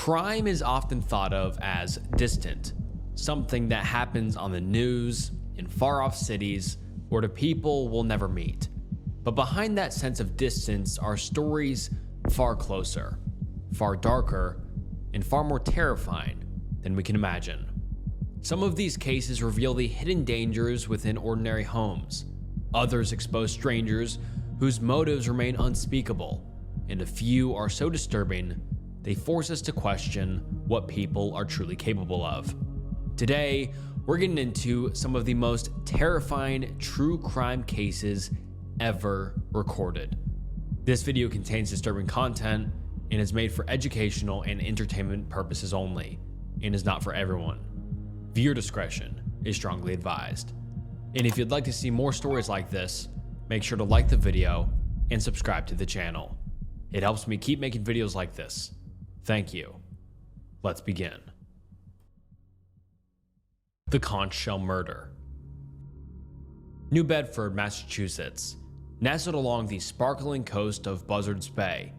Crime is often thought of as distant, something that happens on the news, in far-off cities, or to people we'll never meet. But behind that sense of distance are stories far closer, far darker, and far more terrifying than we can imagine. Some of these cases reveal the hidden dangers within ordinary homes. Others expose strangers whose motives remain unspeakable, and a few are so disturbing they force us to question what people are truly capable of. Today, we're getting into some of the most terrifying true crime cases ever recorded. This video contains disturbing content and is made for educational and entertainment purposes only, and is not for everyone. Viewer discretion is strongly advised. And if you'd like to see more stories like this, make sure to like the video and subscribe to the channel. It helps me keep making videos like this. Thank you. Let's begin. The Conch Shell Murder. New Bedford, Massachusetts, nestled along the sparkling coast of Buzzards Bay,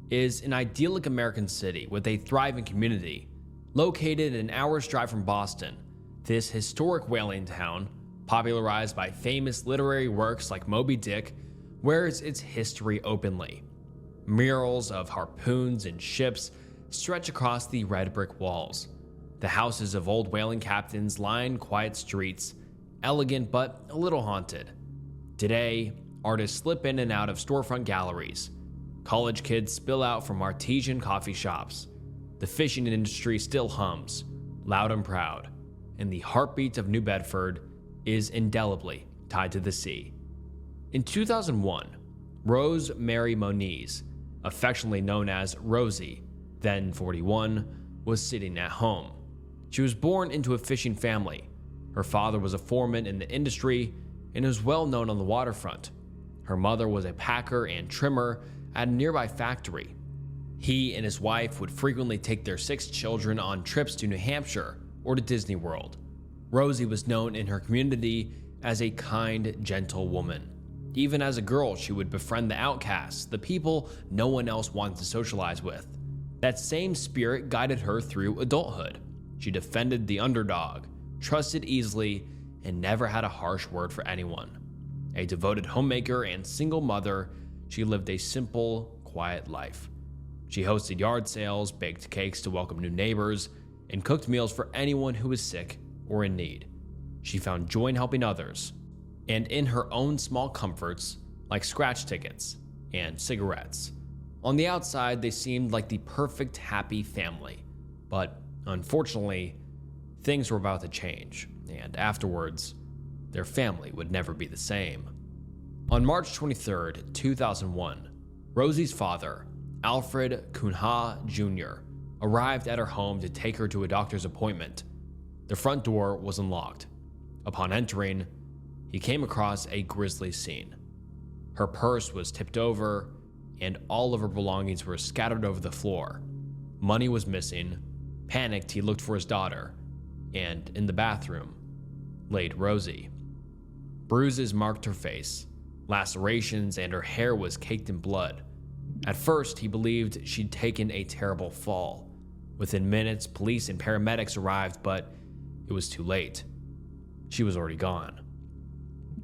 is an idyllic American city with a thriving community. Located an hour's drive from Boston, this historic whaling town, popularized by famous literary works like Moby Dick, wears its history openly. Murals of harpoons and ships stretch across the red brick walls. The houses of old whaling captains line quiet streets, elegant but a little haunted. Today, artists slip in and out of storefront galleries. College kids spill out from artesian coffee shops. The fishing industry still hums, loud and proud, and the heartbeat of New Bedford is indelibly tied to the sea. In 2001, Rose Mary Moniz, affectionately known as Rosie, then 41, was sitting at home. She was born into a fishing family. Her father was a foreman in the industry and was well known on the waterfront. Her mother was a packer and trimmer at a nearby factory. He and his wife would frequently take their 6 children on trips to New Hampshire or to Disney World. Rosie was known in her community as a kind, gentle woman. Even as a girl, she would befriend the outcasts, the people no one else wanted to socialize with. That same spirit guided her through adulthood. She defended the underdog, trusted easily, and never had a harsh word for anyone. A devoted homemaker and single mother, she lived a simple, quiet life. She hosted yard sales, baked cakes to welcome new neighbors, and cooked meals for anyone who was sick or in need. She found joy in helping others, and in her own small comforts, like scratch tickets and cigarettes. On the outside, they seemed like the perfect, happy family. But unfortunately, things were about to change, and afterwards, their family would never be the same. On March 23, 2001, Rosie's father, Alfred Cunha Jr., arrived at her home to take her to a doctor's appointment. The front door was unlocked. Upon entering, he came across a grisly scene. Her purse was tipped over, and all of her belongings were scattered over the floor. Money was missing. Panicked, he looked for his daughter, and in the bathroom laid Rosie. Bruises marked her face, lacerations, and her hair was caked in blood. At first, he believed she'd taken a terrible fall. Within minutes, police and paramedics arrived, but it was too late. She was already gone.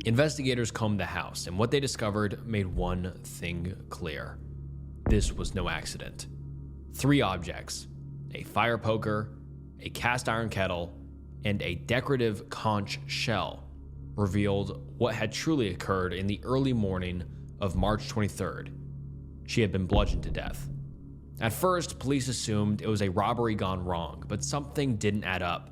Investigators combed the house, and what they discovered made one thing clear. This was no accident. 3 objects, a fire poker, a cast iron kettle, and a decorative conch shell, revealed what had truly occurred in the early morning of March 23rd. She had been bludgeoned to death. At first, police assumed it was a robbery gone wrong, but something didn't add up.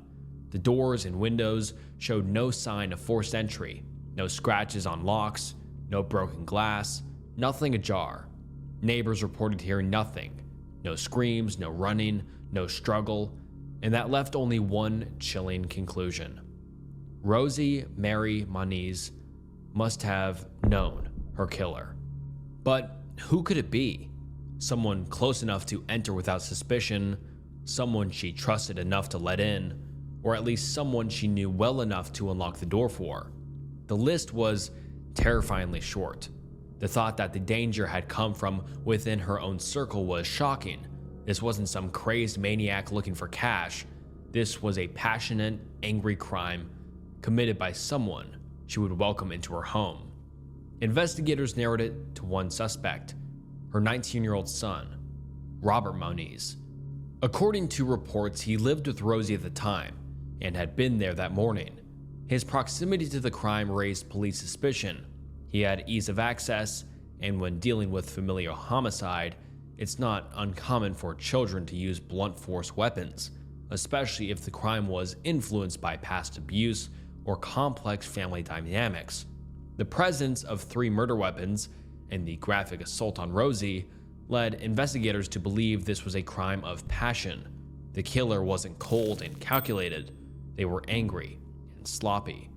The doors and windows showed no sign of forced entry. No scratches on locks, no broken glass, nothing ajar. Neighbors reported hearing nothing. No screams, no running, no struggle, and that left only one chilling conclusion. Rosie Mary Moniz must have known her killer. But who could it be? Someone close enough to enter without suspicion, someone she trusted enough to let in, or at least someone she knew well enough to unlock the door for. The list was terrifyingly short. The thought that the danger had come from within her own circle was shocking, This wasn't some crazed maniac looking for cash. This was a passionate, angry crime committed by someone she would welcome into her home. Investigators narrowed it to one suspect, her 19-year-old son, Robert Moniz. According to reports, he lived with Rosie at the time and had been there that morning. His proximity to the crime raised police suspicion. He had ease of access, and when dealing with familial homicide, it's not uncommon for children to use blunt force weapons, especially if the crime was influenced by past abuse or complex family dynamics. The presence of 3 murder weapons and the graphic assault on Rosie led investigators to believe this was a crime of passion. The killer wasn't cold and calculated. They were angry and sloppy.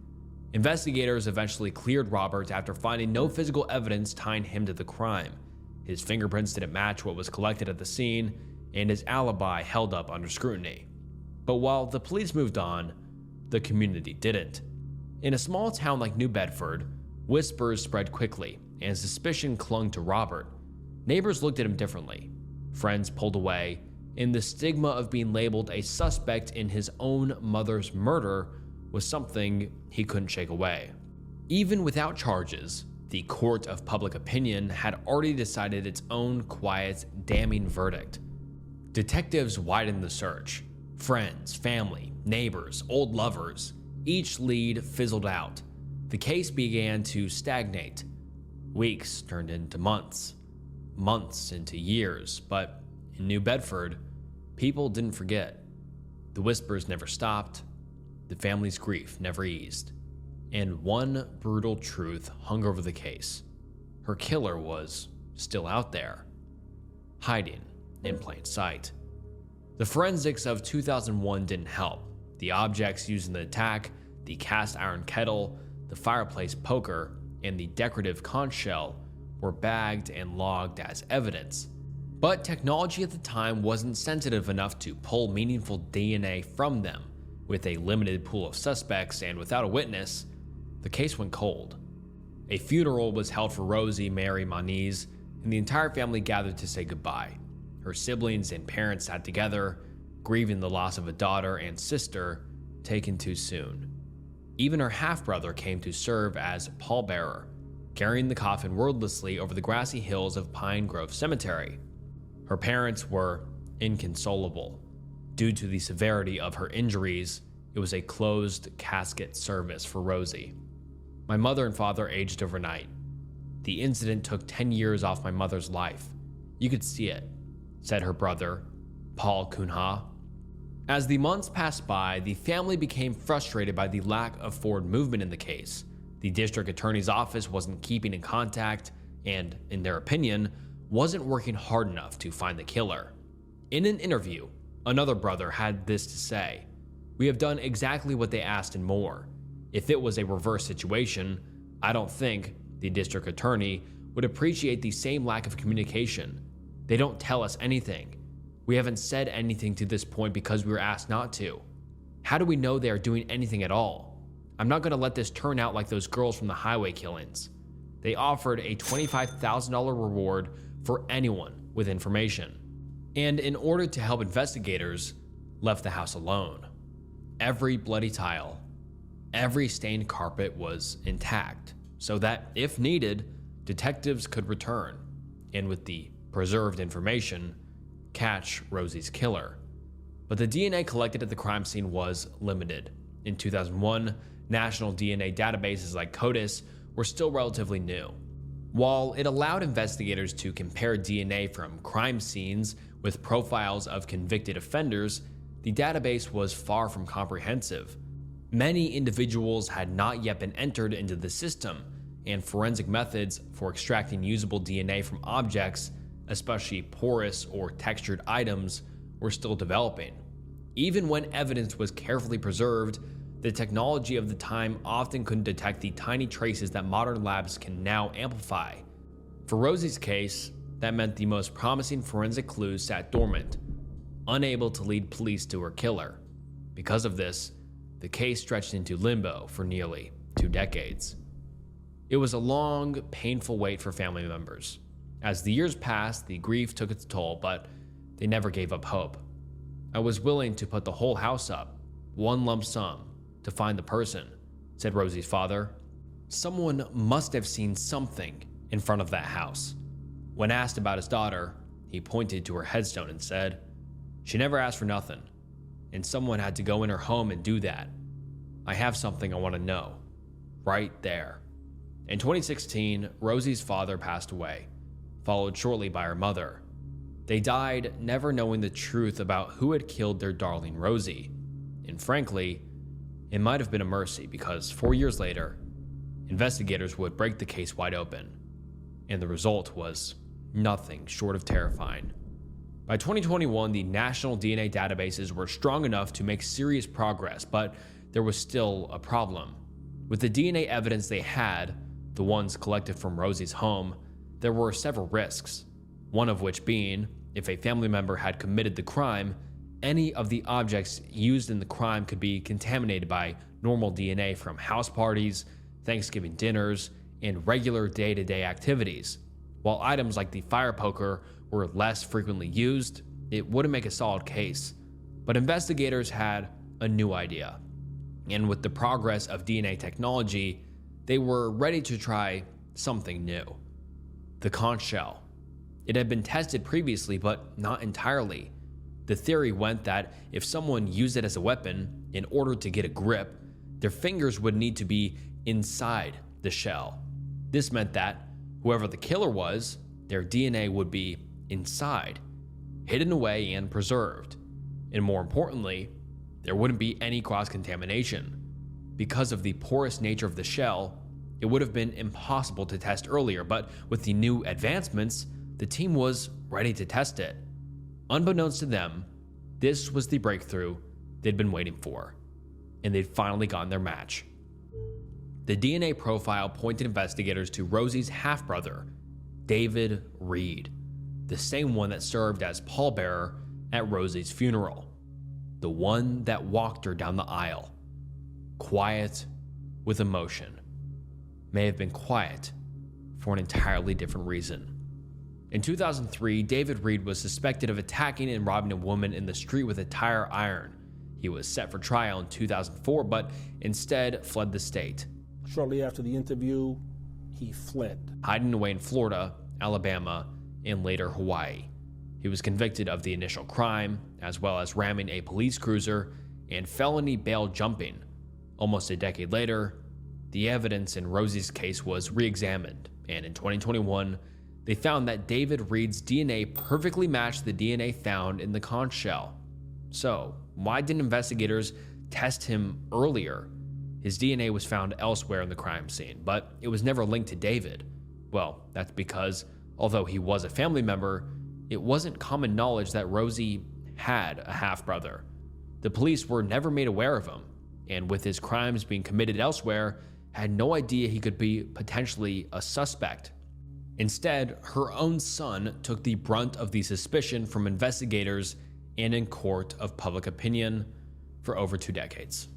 Investigators eventually cleared Robert after finding no physical evidence tying him to the crime. His fingerprints didn't match what was collected at the scene, and his alibi held up under scrutiny. But while the police moved on, the community didn't. In a small town like New Bedford, whispers spread quickly, and suspicion clung to Robert. Neighbors looked at him differently. Friends pulled away, and the stigma of being labeled a suspect in his own mother's murder was something he couldn't shake away. Even without charges, the court of public opinion had already decided its own quiet, damning verdict. Detectives widened the search. Friends, family, neighbors, old lovers, each lead fizzled out. The case began to stagnate. Weeks turned into months, months into years, but in New Bedford, people didn't forget. The whispers never stopped, the family's grief never eased, and one brutal truth hung over the case. Her killer was still out there, hiding in plain sight. The forensics of 2001 didn't help. The objects used in the attack, the cast iron kettle, the fireplace poker, and the decorative conch shell were bagged and logged as evidence. But technology at the time wasn't sensitive enough to pull meaningful DNA from them. With a limited pool of suspects and without a witness, the case went cold. A funeral was held for Rosie Mary Moniz, and the entire family gathered to say goodbye. Her siblings and parents sat together, grieving the loss of a daughter and sister taken too soon. Even her half-brother came to serve as pallbearer, carrying the coffin wordlessly over the grassy hills of Pine Grove Cemetery. Her parents were inconsolable. Due to the severity of her injuries, it was a closed casket service for Rosie. My mother and father aged overnight. The incident took 10 years off my mother's life. You could see it, said her brother, Paul Cunha. As the months passed by, the family became frustrated by the lack of forward movement in the case. The district attorney's office wasn't keeping in contact and, in their opinion, wasn't working hard enough to find the killer. In an interview, another brother had this to say: "We have done exactly what they asked and more. If it was a reverse situation, I don't think the district attorney would appreciate the same lack of communication. They don't tell us anything. We haven't said anything to this point because we were asked not to. How do we know they are doing anything at all? I'm not going to let this turn out like those girls from the highway killings." They offered a $25,000 reward for anyone with information, and in order to help investigators, left the house alone. Every bloody tile, every stained carpet was intact, so that, if needed, detectives could return, and with the preserved information, catch Rosie's killer. But the DNA collected at the crime scene was limited. In 2001, national DNA databases like CODIS were still relatively new. While it allowed investigators to compare DNA from crime scenes with profiles of convicted offenders, the database was far from comprehensive. Many individuals had not yet been entered into the system, and forensic methods for extracting usable DNA from objects, especially porous or textured items, were still developing. Even when evidence was carefully preserved, the technology of the time often couldn't detect the tiny traces that modern labs can now amplify. For Rosie's case, that meant the most promising forensic clues sat dormant, unable to lead police to her killer. Because of this, the case stretched into limbo for nearly 2 decades. It was a long, painful wait for family members. As the years passed, the grief took its toll, but they never gave up hope. "I was willing to put the whole house up, one lump sum, to find the person," said Rosie's father. Someone must have seen something in front of that house. When asked about his daughter, he pointed to her headstone and said, "She never asked for nothing, and someone had to go in her home and do that. I have something I want to know. Right there." In 2016, Rosie's father passed away, followed shortly by her mother. They died never knowing the truth about who had killed their darling Rosie. And frankly, it might have been a mercy because 4 years later, investigators would break the case wide open, and the result was nothing short of terrifying. By 2021, the national DNA databases were strong enough to make serious progress, but there was still a problem. With the DNA evidence they had, the ones collected from Rosie's home, there were several risks, one of which being, if a family member had committed the crime, any of the objects used in the crime could be contaminated by normal DNA from house parties, Thanksgiving dinners, and regular day-to-day activities. While items like the fire poker were less frequently used, it wouldn't make a solid case. But investigators had a new idea. And with the progress of DNA technology, they were ready to try something new. The conch shell. It had been tested previously, but not entirely. The theory went that if someone used it as a weapon, in order to get a grip, their fingers would need to be inside the shell. This meant that whoever the killer was, their DNA would be inside, hidden away and preserved. And more importantly, there wouldn't be any cross-contamination. Because of the porous nature of the shell, it would have been impossible to test earlier, but with the new advancements, the team was ready to test it. Unbeknownst to them, this was the breakthrough they'd been waiting for, and they'd finally gotten their match. The DNA profile pointed investigators to Rosie's half-brother, David Reed, the same one that served as pallbearer at Rosie's funeral, the one that walked her down the aisle, quiet with emotion. May have been quiet for an entirely different reason. In 2003, David Reed was suspected of attacking and robbing a woman in the street with a tire iron. He was set for trial in 2004, but instead fled the state. Shortly after the interview, he fled, hiding away in Florida, Alabama, and later Hawaii. He was convicted of the initial crime, as well as ramming a police cruiser and felony bail jumping. Almost a decade later, the evidence in Rosie's case was re-examined, and in 2021, they found that David Reed's DNA perfectly matched the DNA found in the conch shell. So, why didn't investigators test him earlier? His DNA was found elsewhere in the crime scene, but it was never linked to David. Well, that's because, although he was a family member, it wasn't common knowledge that Rosie had a half-brother. The police were never made aware of him, and with his crimes being committed elsewhere, had no idea he could be potentially a suspect. Instead, her own son took the brunt of the suspicion from investigators and in court of public opinion for over 2 decades.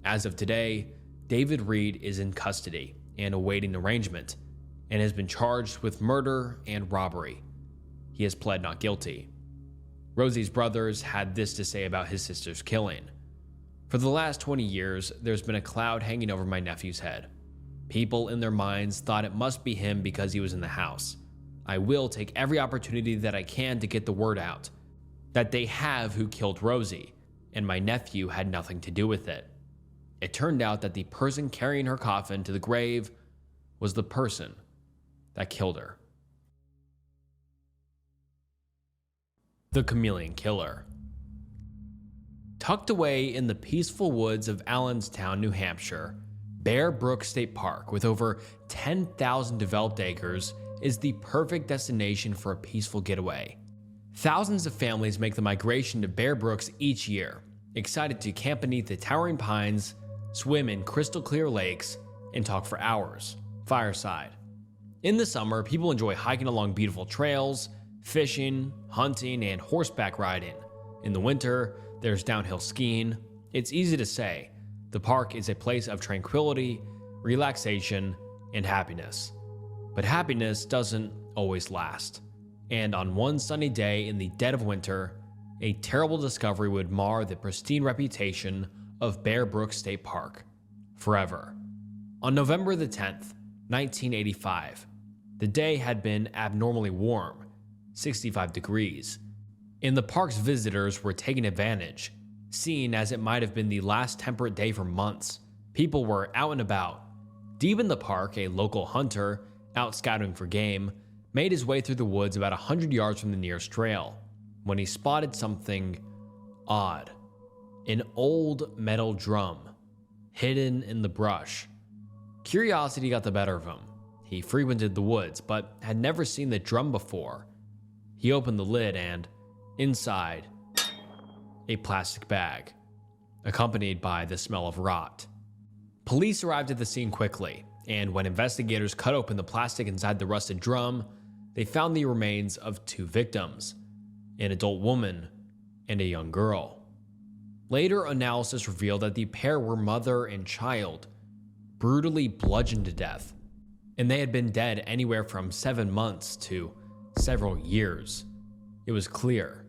As of today, David Reed is in custody and awaiting arraignment, and has been charged with murder and robbery. He has pled not guilty. Rosie's brothers had this to say about his sister's killing. "For the last 20 years, there's been a cloud hanging over my nephew's head. People in their minds thought it must be him because he was in the house. I will take every opportunity that I can to get the word out that they have who killed Rosie, and my nephew had nothing to do with it. It turned out that the person carrying her coffin to the grave was the person that killed her." The Chameleon Killer. Tucked away in the peaceful woods of Allenstown, New Hampshire, Bear Brook State Park, with over 10,000 developed acres, is the perfect destination for a peaceful getaway. Thousands of families make the migration to Bear Brooks each year, excited to camp beneath the towering pines, swim in crystal clear lakes, and talk for hours, fireside. In the summer, people enjoy hiking along beautiful trails, fishing, hunting, and horseback riding. In the winter, there's downhill skiing. It's easy to say, the park is a place of tranquility, relaxation, and happiness. But happiness doesn't always last. and on one sunny day in the dead of winter, a terrible discovery would mar the pristine reputation of Bear Brook State Park forever. On November the 10th, 1985, the day had been abnormally warm, 65 degrees, and the park's visitors were taking advantage. Seeing as it might have been the last temperate day for months, people were out and about. Deep in the park, a local hunter, out scouting for game, made his way through the woods about 100 yards from the nearest trail when he spotted something odd. An old metal drum, hidden in the brush. Curiosity got the better of him. He frequented the woods, but had never seen the drum before. He opened the lid and, inside, a plastic bag, accompanied by the smell of rot. Police arrived at the scene quickly, and when investigators cut open the plastic inside the rusted drum, they found the remains of two victims, an adult woman and a young girl. Later analysis revealed that the pair were mother and child, brutally bludgeoned to death, and they had been dead anywhere from 7 months to several years. It was clear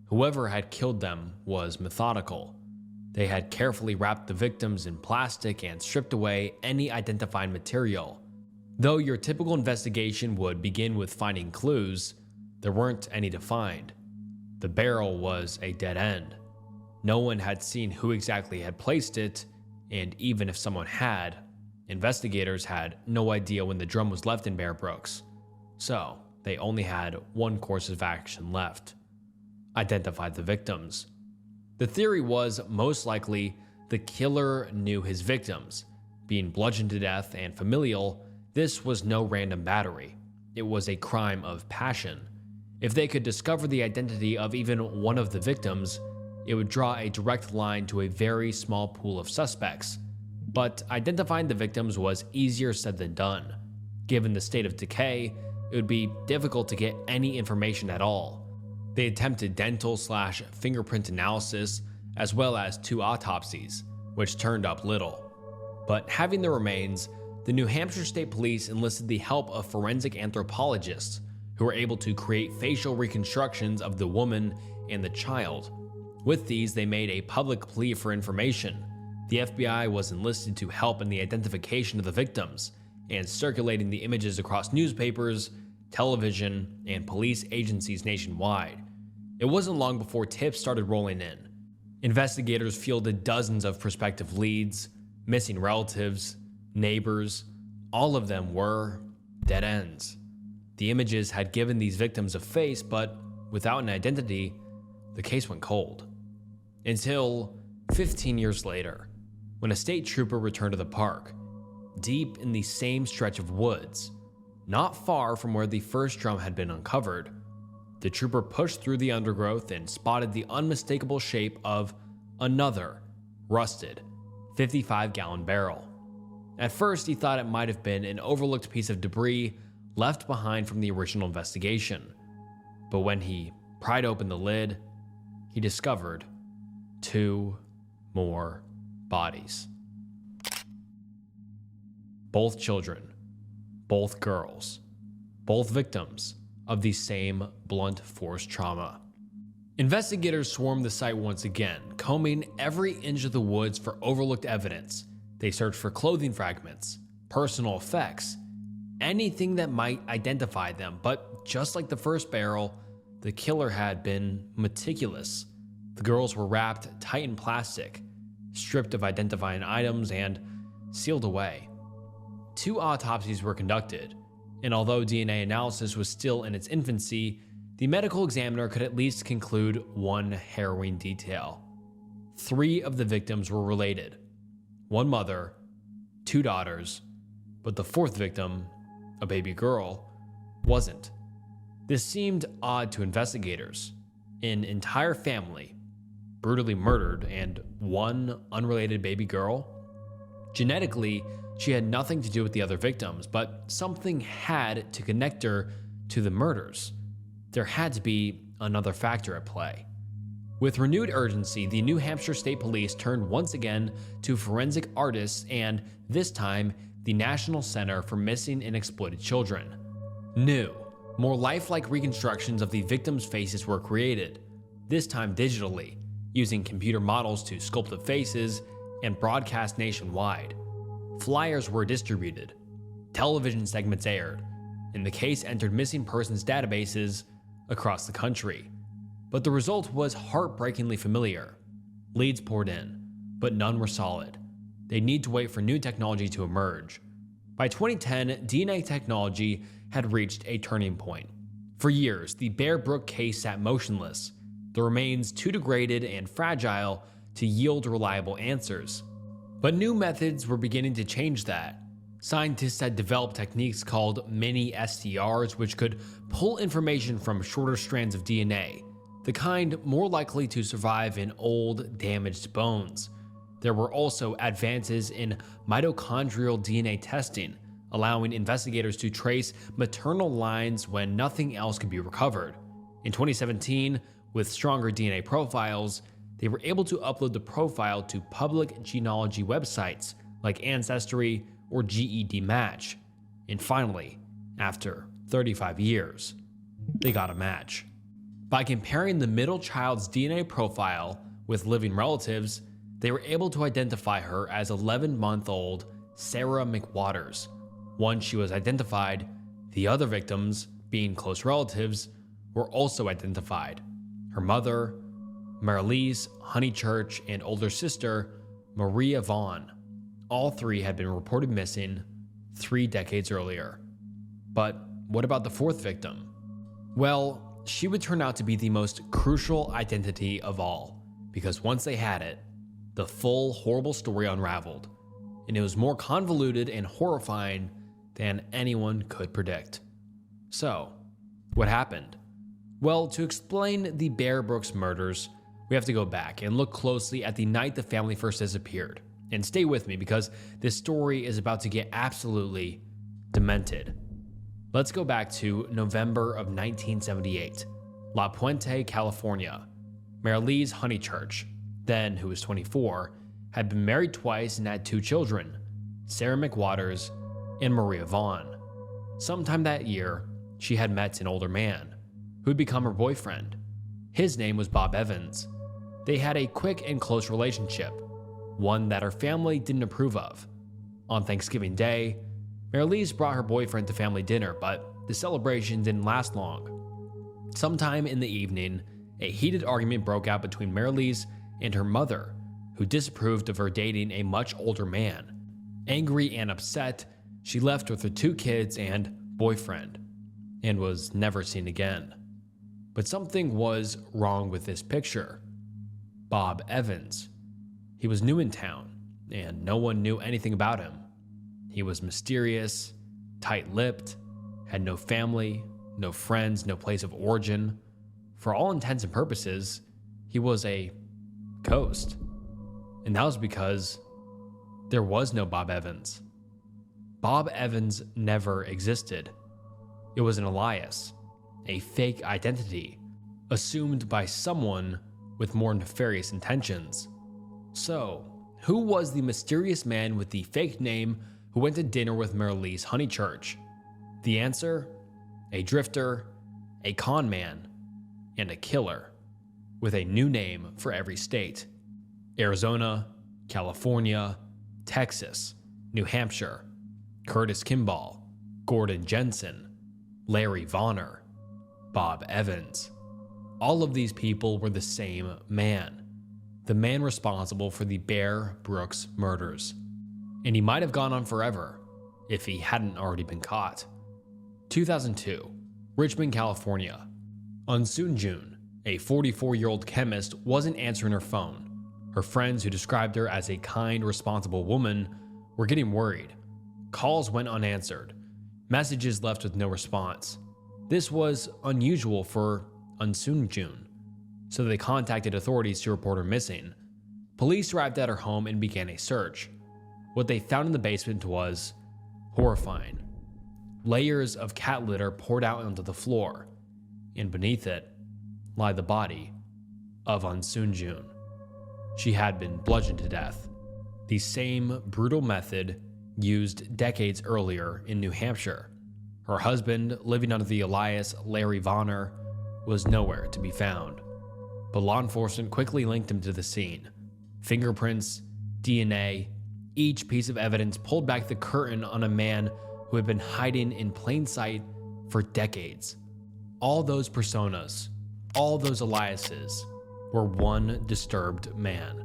whoever had killed them was methodical. They had carefully wrapped the victims in plastic and stripped away any identifying material. Though your typical investigation would begin with finding clues, there weren't any to find. The barrel was a dead end. No one had seen who exactly had placed it, and even if someone had, investigators had no idea when the drum was left in Bear Brooks. So, they only had one course of action left: identify the victims. The theory was most likely the killer knew his victims. Being bludgeoned to death and familial, this was no random battery. It was a crime of passion. If they could discover the identity of even one of the victims, it would draw a direct line to a very small pool of suspects. But identifying the victims was easier said than done. Given the state of decay, it would be difficult to get any information at all. They attempted dental/fingerprint analysis, as well as 2 autopsies, which turned up little. But having the remains, the New Hampshire State Police enlisted the help of forensic anthropologists who were able to create facial reconstructions of the woman and the child. With these, they made a public plea for information. The FBI was enlisted to help in the identification of the victims and circulating the images across newspapers, television, and police agencies nationwide. It wasn't long before tips started rolling in. Investigators fielded dozens of prospective leads, missing relatives, neighbors. All of them were dead ends. The images had given these victims a face, but without an identity, the case went cold. Until 15 years later, when a state trooper returned to the park, deep in the same stretch of woods, not far from where the first drum had been uncovered. The trooper pushed through the undergrowth and spotted the unmistakable shape of another rusted 55-gallon barrel. At first, he thought it might have been an overlooked piece of debris left behind from the original investigation. But when he pried open the lid, he discovered 2 more bodies. Both children, both girls, both victims of the same blunt force trauma. Investigators swarmed the site once again, combing every inch of the woods for overlooked evidence. They searched for clothing fragments, personal effects, anything that might identify them, but just like the first barrel, the killer had been meticulous. The girls were wrapped tight in plastic, stripped of identifying items, and sealed away. 2 autopsies were conducted, and although DNA analysis was still in its infancy, the medical examiner could at least conclude one harrowing detail. 3 of the victims were related. 1 mother, 2 daughters, but the 4th victim, a baby girl, wasn't. This seemed odd to investigators. An entire family brutally murdered and 1 unrelated baby girl? Genetically, she had nothing to do with the other victims, but something had to connect her to the murders. There had to be another factor at play. With renewed urgency, the New Hampshire State Police turned once again to forensic artists and, this time, the National Center for Missing and Exploited Children. New, More lifelike reconstructions of the victims' faces were created, this time digitally, using computer models to sculpt the faces and broadcast nationwide. Flyers were distributed, television segments aired, and the case entered missing persons databases across the country. But the result was heartbreakingly familiar. Leads poured in, but none were solid. They'd need to wait for new technology to emerge. By 2010, DNA technology had reached a turning point. For years, the Bear Brook case sat motionless, the remains too degraded and fragile to yield reliable answers. But new methods were beginning to change that. Scientists had developed techniques called mini STRs, which could pull information from shorter strands of DNA, the kind more likely to survive in old, damaged bones. There were also advances in mitochondrial DNA testing, allowing investigators to trace maternal lines when nothing else could be recovered. In 2017, with stronger DNA profiles, they were able to upload the profile to public genealogy websites like Ancestry or GED Match. And finally, after 35 years, they got a match. By comparing the middle child's DNA profile with living relatives, they were able to identify her as 11-month-old Sarah McWaters. Once she was identified, the other victims, being close relatives, were also identified. Her mother, Marlise Honeychurch, and older sister, Maria Vaughn. All three had been reported missing 3 decades earlier. But what about the fourth victim? Well, she would turn out to be the most crucial identity of all, because once they had it, the full horrible story unraveled, and it was more convoluted and horrifying than anyone could predict. So, what happened? Well, to explain the Bear Brooks murders, we have to go back and look closely at the night the family first disappeared. And stay with me because this story is about to get absolutely demented. Let's go back to November of 1978, La Puente, California. Marlise Honeychurch, then who was 24, had been married twice and had 2 children, Sarah McWaters and Maria Vaughn. Sometime that year, she had met an older man who had become her boyfriend. His name was Bob Evans. They had a quick and close relationship, one that her family didn't approve of. On Thanksgiving Day, Marlise brought her boyfriend to family dinner, but the celebration didn't last long. Sometime in the evening, a heated argument broke out between Marlise and her mother, who disapproved of her dating a much older man. Angry and upset, she left with her 2 kids and boyfriend, and was never seen again. But something was wrong with this picture. Bob Evans. He was new in town, and no one knew anything about him. He was mysterious, tight-lipped, had no family, no friends, no place of origin. For all intents and purposes, he was a ghost. And that was because there was no Bob Evans. Bob Evans never existed. It was an alias, a fake identity, assumed by someone with more nefarious intentions. So, who was the mysterious man with the fake name who went to dinner with Marlise Honeychurch? The answer? A drifter, a con man, and a killer, with a new name for every state. Arizona, California, Texas, New Hampshire, Curtis Kimball, Gordon Jensen, Larry Vonner, Bob Evans. All of these people were the same man, the man responsible for the Bear Brooks murders. And he might have gone on forever if he hadn't already been caught. 2002, Richmond, California. Unsoon June, a 44-year-old chemist, wasn't answering her phone. Her friends, who described her as a kind, responsible woman, were getting worried. Calls went unanswered, messages left with no response. This was unusual for Unsoon June, so they contacted authorities to report her missing. Police arrived at her home and began a search. What they found in the basement was horrifying. Layers of cat litter poured out onto the floor, and beneath it lay the body of Unsoon June. She had been bludgeoned to death, the same brutal method used decades earlier in New Hampshire. Her husband, living under the alias Larry Vonner, was nowhere to be found. But law enforcement quickly linked him to the scene. Fingerprints, DNA, each piece of evidence pulled back the curtain on a man who had been hiding in plain sight for decades. All those personas, all those aliases, were one disturbed man.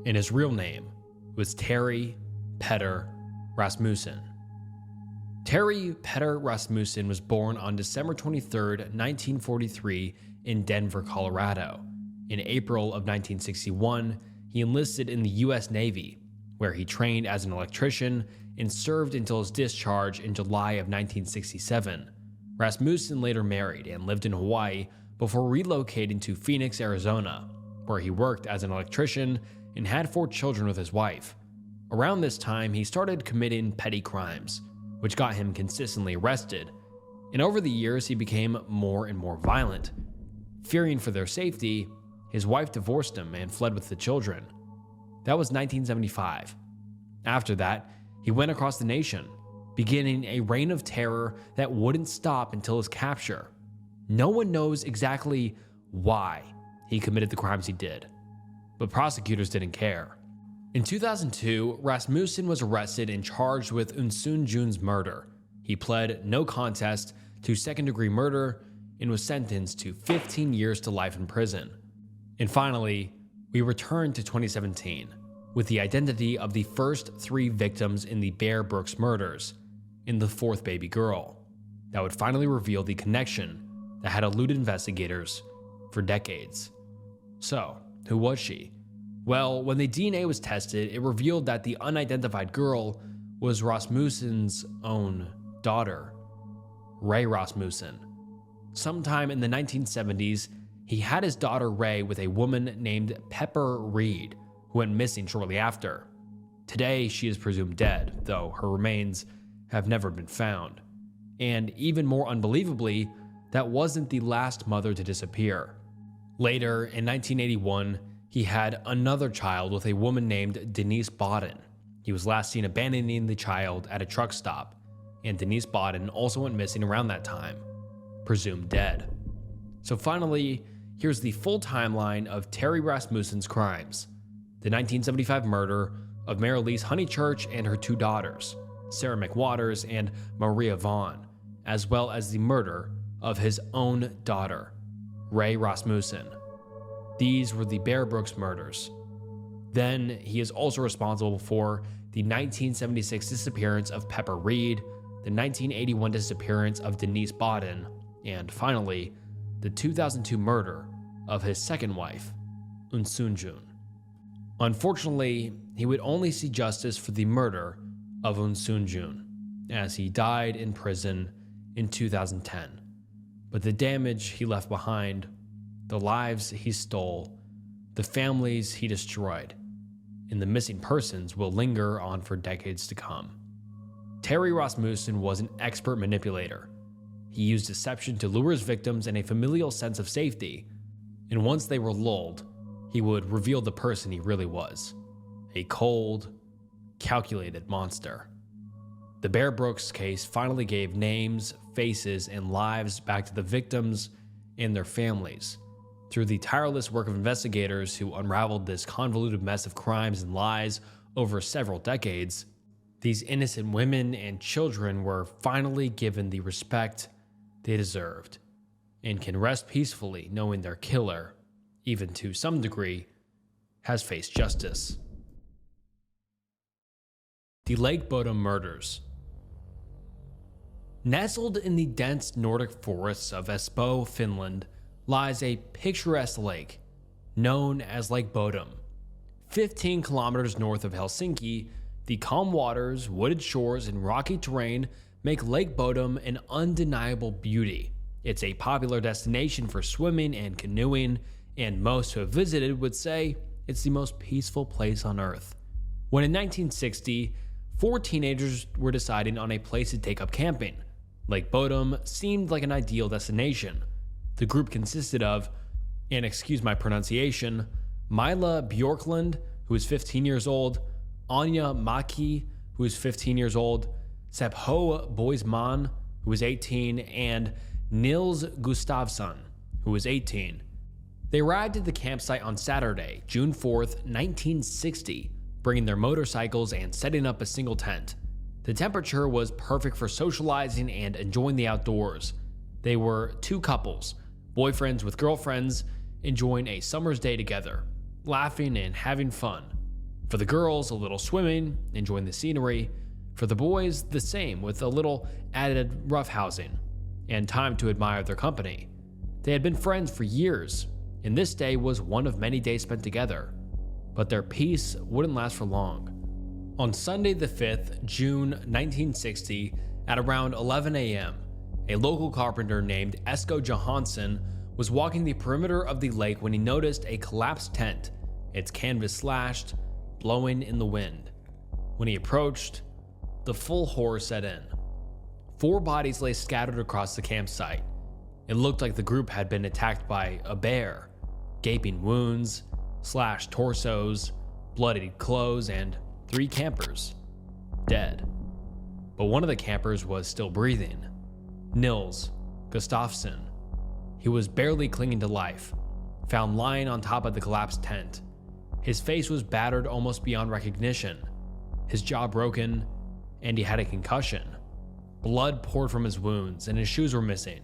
And his real name was Terry Petter Rasmussen. Terry Petter Rasmussen was born on December 23, 1943 in Denver, Colorado. In April of 1961, he enlisted in the U.S. Navy, where he trained as an electrician and served until his discharge in July of 1967. Rasmussen later married and lived in Hawaii before relocating to Phoenix, Arizona, where he worked as an electrician and had 4 children with his wife. Around this time, he started committing petty crimes, which got him consistently arrested, and over the years he became more and more violent. Fearing for their safety, his wife divorced him and fled with the children. That was 1975. After that, he went across the nation, beginning a reign of terror that wouldn't stop until his capture. No one knows exactly why he committed the crimes he did, but prosecutors didn't care. In 2002, Rasmussen was arrested and charged with Unsun Jun's murder. He pled no contest to second-degree murder and was sentenced to 15 years to life in prison. And finally, we return to 2017 with the identity of the first 3 victims in the Bear Brooks murders and the 4th baby girl. That would finally reveal the connection that had eluded investigators for decades. So, who was she? Well, when the DNA was tested, it revealed that the unidentified girl was Rasmussen's own daughter, Ray Rasmussen. Sometime in the 1970s, he had his daughter Ray with a woman named Pepper Reed, who went missing shortly after. Today, she is presumed dead, though her remains have never been found. And even more unbelievably, that wasn't the last mother to disappear. Later, in 1981, he had another child with a woman named Denise Bodom. He was last seen abandoning the child at a truck stop, and Denise Bodom also went missing around that time, presumed dead. So finally, here's the full timeline of Terry Rasmussen's crimes. The 1975 murder of Marilise Honeychurch and her 2 daughters, Sarah McWaters and Maria Vaughn, as well as the murder of his own daughter, Ray Rasmussen. These were the Bear Brooks murders. Then he is also responsible for the 1976 disappearance of Pepper Reed, the 1981 disappearance of Denise Bodom, and finally, the 2002 murder of his second wife, Unsun Jun. Unfortunately, he would only see justice for the murder of Unsun Jun, as he died in prison in 2010. But the damage he left behind, the lives he stole, the families he destroyed, and the missing persons will linger on for decades to come. Terry Rasmussen was an expert manipulator. He used deception to lure his victims in a familial sense of safety, and once they were lulled, he would reveal the person he really was, a cold, calculated monster. The Bear Brooks case finally gave names, faces, and lives back to the victims and their families. Through the tireless work of investigators who unraveled this convoluted mess of crimes and lies over several decades, these innocent women and children were finally given the respect they deserved and can rest peacefully knowing their killer, even to some degree, has faced justice. The Lake Bodom Murders. Nestled in the dense Nordic forests of Espoo, Finland, lies a picturesque lake known as Lake Bodom. 15 kilometers north of Helsinki, the calm waters, wooded shores, and rocky terrain make Lake Bodom an undeniable beauty. It's a popular destination for swimming and canoeing, and most who have visited would say it's the most peaceful place on earth. When in 1960, 4 teenagers were deciding on a place to take up camping, Lake Bodom seemed like an ideal destination. The group consisted of, and excuse my pronunciation, Mila Bjorklund, who is 15 years old, Anya Maki, who is 15 years old, Sepho Boisman, who was 18, and Nils Gustafsson, who was 18. They arrived at the campsite on Saturday, June 4th, 1960, bringing their motorcycles and setting up a single tent. The temperature was perfect for socializing and enjoying the outdoors. They were two couples, boyfriends with girlfriends, enjoying a summer's day together, laughing and having fun. For the girls, a little swimming, enjoying the scenery. For the boys, the same, with a little added roughhousing and time to admire their company. They had been friends for years, and this day was one of many days spent together. But their peace wouldn't last for long. On Sunday the 5th, June 1960, at around 11 a.m., a local carpenter named Esko Johansson was walking the perimeter of the lake when he noticed a collapsed tent, its canvas slashed, blowing in the wind. When he approached, the full horror set in. 4 bodies lay scattered across the campsite. It looked like the group had been attacked by a bear. Gaping wounds, slashed torsos, bloodied clothes, and 3 campers dead. But one of the campers was still breathing. Nils Gustafsson. He was barely clinging to life, found lying on top of the collapsed tent. His face was battered almost beyond recognition, his jaw broken, and he had a concussion. Blood poured from his wounds, and his shoes were missing.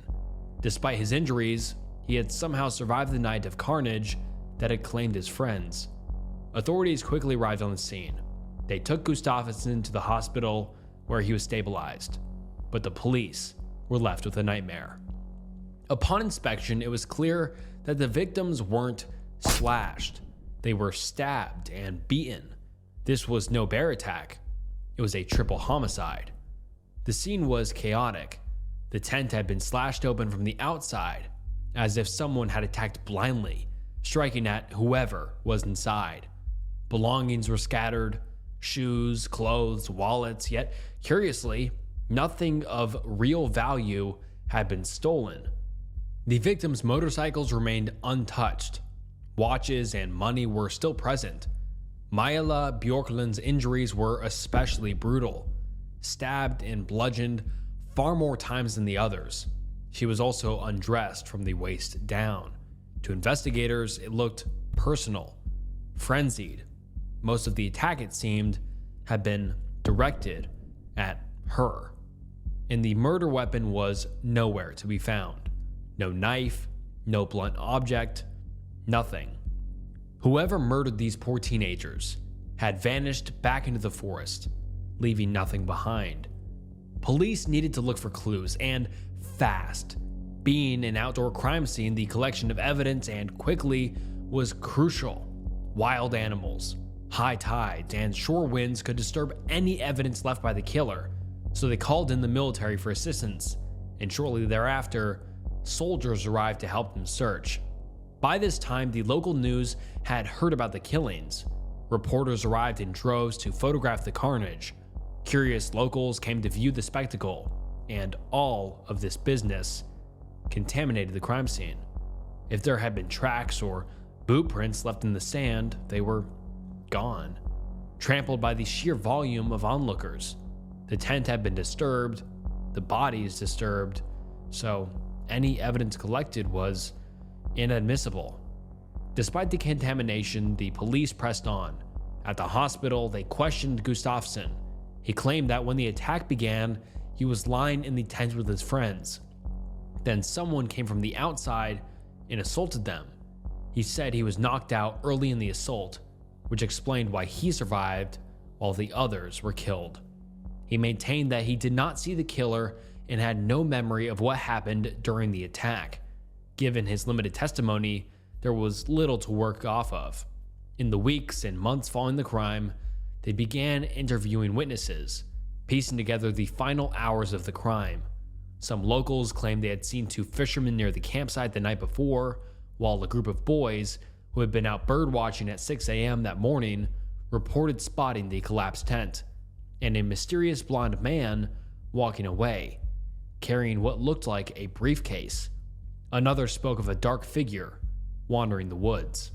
Despite his injuries, he had somehow survived the night of carnage that had claimed his friends. Authorities quickly arrived on the scene. They took Gustafsson to the hospital where he was stabilized, but the police were left with a nightmare. Upon inspection, it was clear that the victims weren't slashed. They were stabbed and beaten. This was no bear attack. It was a triple homicide. The scene was chaotic. The tent had been slashed open from the outside, as if someone had attacked blindly, striking at whoever was inside. Belongings were scattered, shoes, clothes, wallets, yet curiously, nothing of real value had been stolen. The victims' motorcycles remained untouched. Watches and money were still present. Maila Bjorklund's injuries were especially brutal, stabbed and bludgeoned far more times than the others. She was also undressed from the waist down. To investigators, it looked personal, frenzied. Most of the attack, it seemed, had been directed at her. And the murder weapon was nowhere to be found. No knife, no blunt object, nothing. Whoever murdered these poor teenagers had vanished back into the forest, leaving nothing behind. Police needed to look for clues, and fast. Being an outdoor crime scene, the collection of evidence and quickly was crucial. Wild animals, high tides, and shore winds could disturb any evidence left by the killer, so they called in the military for assistance, and shortly thereafter, soldiers arrived to help them search. By this time, the local news had heard about the killings. Reporters arrived in droves to photograph the carnage. Curious locals came to view the spectacle, and all of this business contaminated the crime scene. If there had been tracks or boot prints left in the sand, they were gone, trampled by the sheer volume of onlookers. The tent had been disturbed, the bodies disturbed, so any evidence collected was inadmissible. Despite the contamination, the police pressed on. At the hospital, they questioned Gustafsson. He claimed that when the attack began, he was lying in the tent with his friends. Then someone came from the outside and assaulted them. He said he was knocked out early in the assault, which explained why he survived while the others were killed. He maintained that he did not see the killer and had no memory of what happened during the attack. Given his limited testimony, there was little to work off of. In the weeks and months following the crime, they began interviewing witnesses, piecing together the final hours of the crime. Some locals claimed they had seen 2 fishermen near the campsite the night before, while a group of boys who had been out birdwatching at 6 a.m. that morning reported spotting the collapsed tent and a mysterious blonde man walking away, carrying what looked like a briefcase. Another spoke of a dark figure wandering the woods.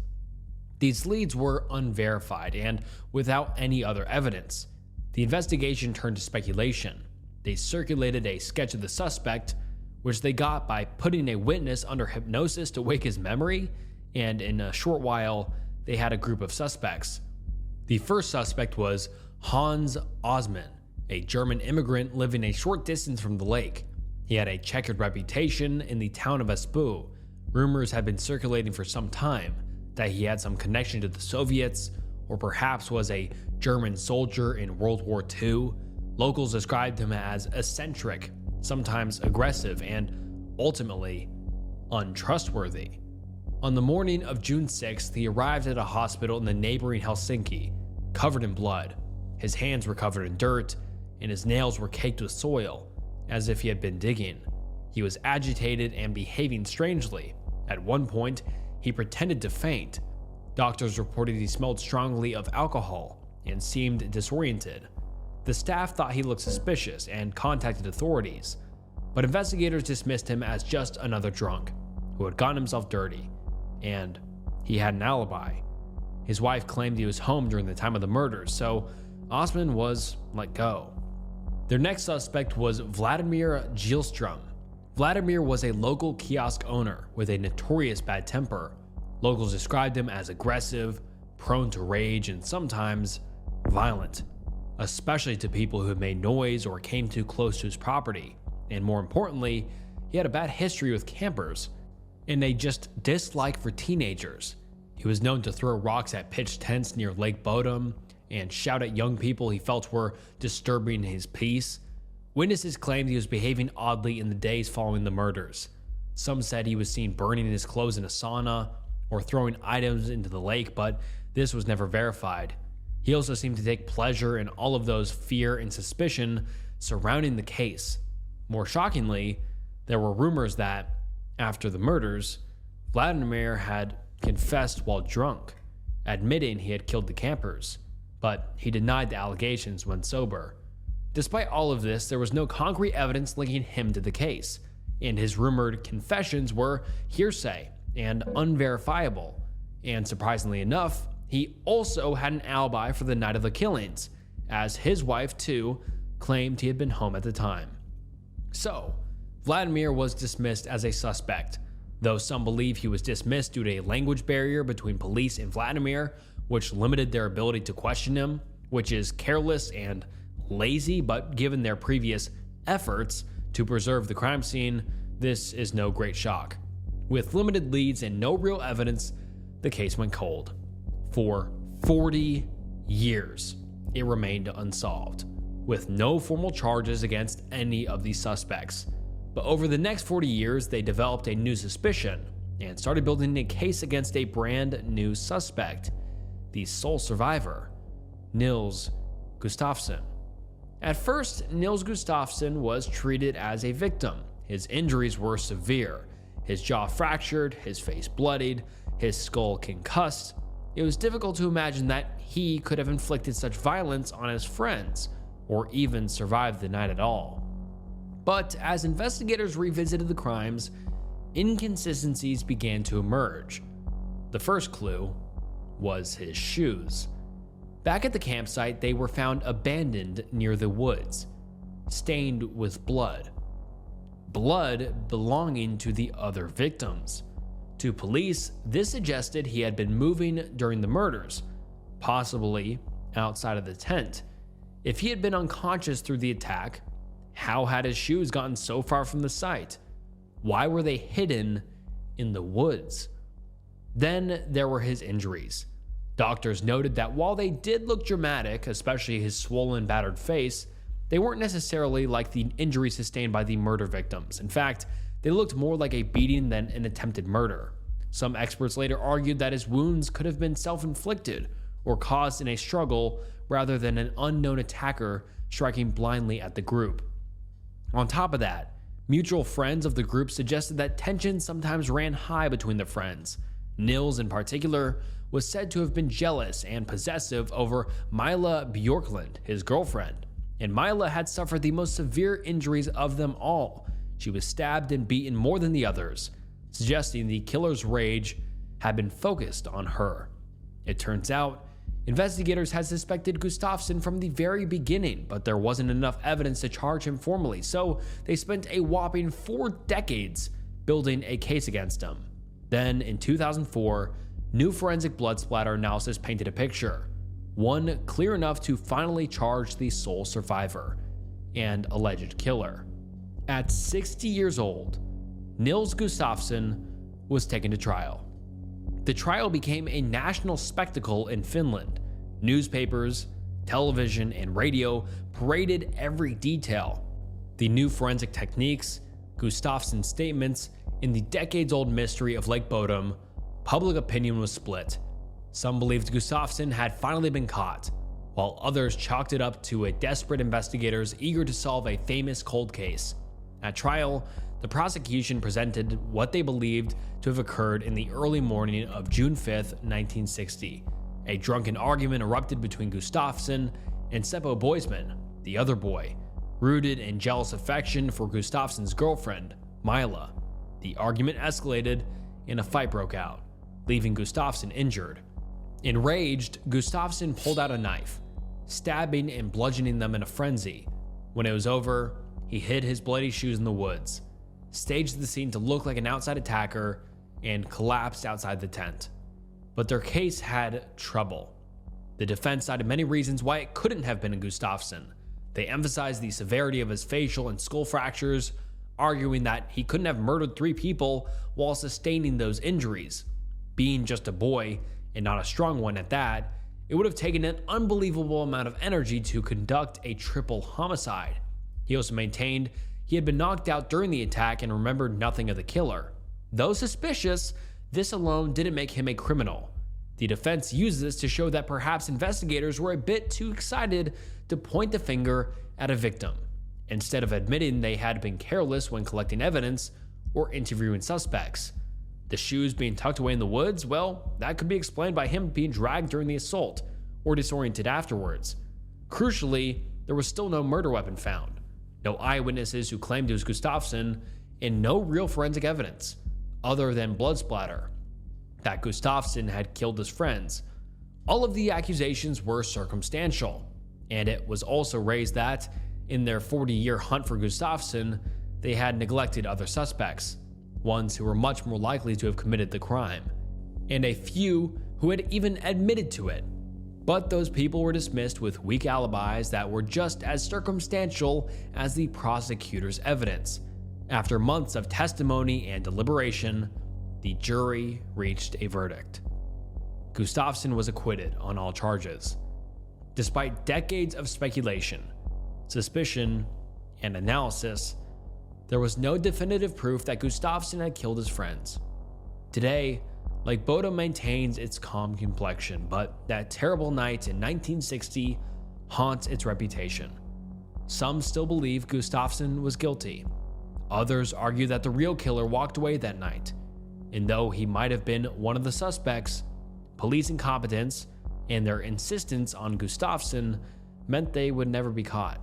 These leads were unverified and without any other evidence. The investigation turned to speculation. They circulated a sketch of the suspect, which they got by putting a witness under hypnosis to wake his memory, and in a short while, they had a group of suspects. The first suspect was Hans Osman, a German immigrant living a short distance from the lake. He had a checkered reputation in the town of Espoo. Rumors had been circulating for some time that he had some connection to the Soviets, or perhaps was a German soldier in World War II. Locals described him as eccentric, sometimes aggressive, and ultimately untrustworthy. On the morning of June 6th, he arrived at a hospital in the neighboring Helsinki, covered in blood. His hands were covered in dirt, and his nails were caked with soil, as if he had been digging. He was agitated and behaving strangely. At one point, he pretended to faint. Doctors reported he smelled strongly of alcohol and seemed disoriented. The staff thought he looked suspicious and contacted authorities, but investigators dismissed him as just another drunk who had gotten himself dirty, and he had an alibi. His wife claimed he was home during the time of the murders, so Osman was let go. Their next suspect was Vladimir Gilstrom. Vladimir was a local kiosk owner with a notorious bad temper. Locals described him as aggressive, prone to rage, and sometimes violent, especially to people who made noise or came too close to his property. And more importantly, he had a bad history with campers and a just dislike for teenagers. He was known to throw rocks at pitched tents near Lake Bodom and shout at young people he felt were disturbing his peace. Witnesses claimed he was behaving oddly in the days following the murders. Some said he was seen burning his clothes in a sauna or throwing items into the lake, but this was never verified. He also seemed to take pleasure in all of those fear and suspicion surrounding the case. More shockingly, there were rumors that, after the murders, Vladimir had confessed while drunk, admitting he had killed the campers, but he denied the allegations when sober. Despite all of this, there was no concrete evidence linking him to the case, and his rumored confessions were hearsay and unverifiable. And surprisingly enough, he also had an alibi for the night of the killings, as his wife, too, claimed he had been home at the time. So, Vladimir was dismissed as a suspect, though some believe he was dismissed due to a language barrier between police and Vladimir, which limited their ability to question him, which is careless and lazy, but given their previous efforts to preserve the crime scene, this is no great shock. With limited leads and no real evidence, the case went cold. For 40 years, it remained unsolved, with no formal charges against any of these suspects. But over the next 40 years, they developed a new suspicion and started building a case against a brand new suspect, the sole survivor, Nils Gustafsson. At first, Nils Gustafsson was treated as a victim. His injuries were severe. His jaw fractured, his face bloodied, his skull concussed. It was difficult to imagine that he could have inflicted such violence on his friends, or even survived the night at all. But as investigators revisited the crimes, inconsistencies began to emerge. The first clue was his shoes. Back at the campsite, they were found abandoned near the woods, stained with blood. Blood belonging to the other victims. To police, this suggested he had been moving during the murders, possibly outside of the tent. If he had been unconscious through the attack, how had his shoes gotten so far from the site? Why were they hidden in the woods? Then there were his injuries. Doctors noted that while they did look dramatic, especially his swollen, battered face, they weren't necessarily like the injuries sustained by the murder victims. In fact, they looked more like a beating than an attempted murder. Some experts later argued that his wounds could have been self-inflicted or caused in a struggle rather than an unknown attacker striking blindly at the group. On top of that, mutual friends of the group suggested that tension sometimes ran high between the friends. Nils, in particular, was said to have been jealous and possessive over Mila Bjorklund, his girlfriend, and Mila had suffered the most severe injuries of them all. She was stabbed and beaten more than the others, suggesting the killer's rage had been focused on her. It turns out Investigators had suspected Gustafsson from the very beginning, but there wasn't enough evidence to charge him formally, so they spent a whopping 4 decades building a case against him. Then, in 2004, new forensic blood splatter analysis painted a picture, one clear enough to finally charge the sole survivor and alleged killer. At 60 years old, Nils Gustafsson was taken to trial. The trial became a national spectacle in Finland. Newspapers, television, and radio paraded every detail. The new forensic techniques, Gustafsson's statements, and the decades-old mystery of Lake Bodom, public opinion was split. Some believed Gustafsson had finally been caught, while others chalked it up to a desperate investigators eager to solve a famous cold case. At trial, the prosecution presented what they believed to have occurred in the early morning of June 5, 1960. A drunken argument erupted between Gustafsson and Seppo Boisman, the other boy, rooted in jealous affection for Gustafsson's girlfriend, Mila. The argument escalated and a fight broke out, leaving Gustafsson injured. Enraged, Gustafsson pulled out a knife, stabbing and bludgeoning them in a frenzy. When it was over, he hid his bloody shoes in the woods, staged the scene to look like an outside attacker, and collapsed outside the tent. But their case had trouble. The defense cited many reasons why it couldn't have been Gustafsson. They emphasized the severity of his facial and skull fractures, arguing that he couldn't have murdered 3 people while sustaining those injuries. Being just a boy, and not a strong one at that, it would have taken an unbelievable amount of energy to conduct a triple homicide. He also maintained he had been knocked out during the attack and remembered nothing of the killer. Though suspicious, this alone didn't make him a criminal. The defense used this to show that perhaps investigators were a bit too excited to point the finger at a victim, instead of admitting they had been careless when collecting evidence or interviewing suspects. The shoes being tucked away in the woods, well, that could be explained by him being dragged during the assault or disoriented afterwards. Crucially, there was still no murder weapon found, no eyewitnesses who claimed it was Gustafsson, and no real forensic evidence, other than blood splatter, that Gustafsson had killed his friends. All of the accusations were circumstantial, and it was also raised that, in their 40-year hunt for Gustafsson, they had neglected other suspects, ones who were much more likely to have committed the crime, and a few who had even admitted to it. But those people were dismissed with weak alibis that were just as circumstantial as the prosecutor's evidence. After months of testimony and deliberation, the jury reached a verdict. Gustafsson was acquitted on all charges. Despite decades of speculation, suspicion, and analysis, there was no definitive proof that Gustafsson had killed his friends. Today, Lake Bodom maintains its calm complexion, but that terrible night in 1960 haunts its reputation. Some still believe Gustafsson was guilty. Others argue that the real killer walked away that night, and though he might have been one of the suspects, police incompetence and their insistence on Gustafsson meant they would never be caught.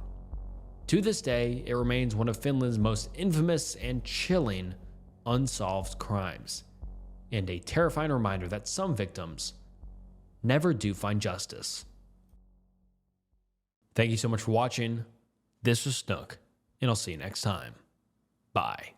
To this day, it remains one of Finland's most infamous and chilling unsolved crimes, and a terrifying reminder that some victims never do find justice. Thank you so much for watching. This was Snook, and I'll see you next time. Bye.